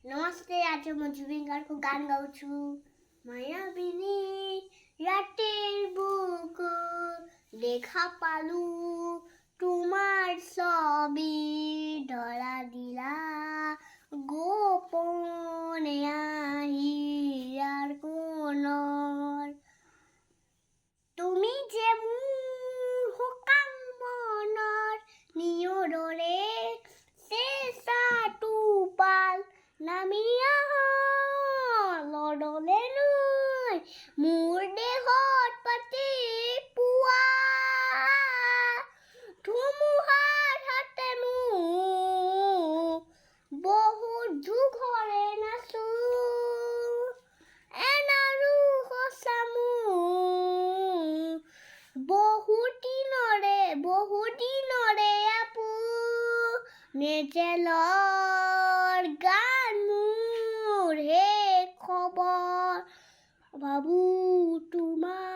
নমস্তে, আজি মই জুবিন গাৰ্গৰ গান গাউছো। মায়াবিনী ৰাতিৰ বুকুত দেখা পালো তোমাৰ ছবি, ধৰা দিলা গোপনে হিয়াৰ কোণৰ। তুমি যে মোৰ শুকান মনৰ নিয়ৰৰে চেঁচা টোপাল, নামি আহা লৰলে লৈ মোৰ দেহত পাতি পোৱা। ধুমুহাৰ হাতে মোক বহুত জোখৰে নাচো, এনাৰু সঁচা মোৰ বহু দিনৰে নেজেলৰ গান মোৰ শেষ খবৰ। ভাবো তোমাৰ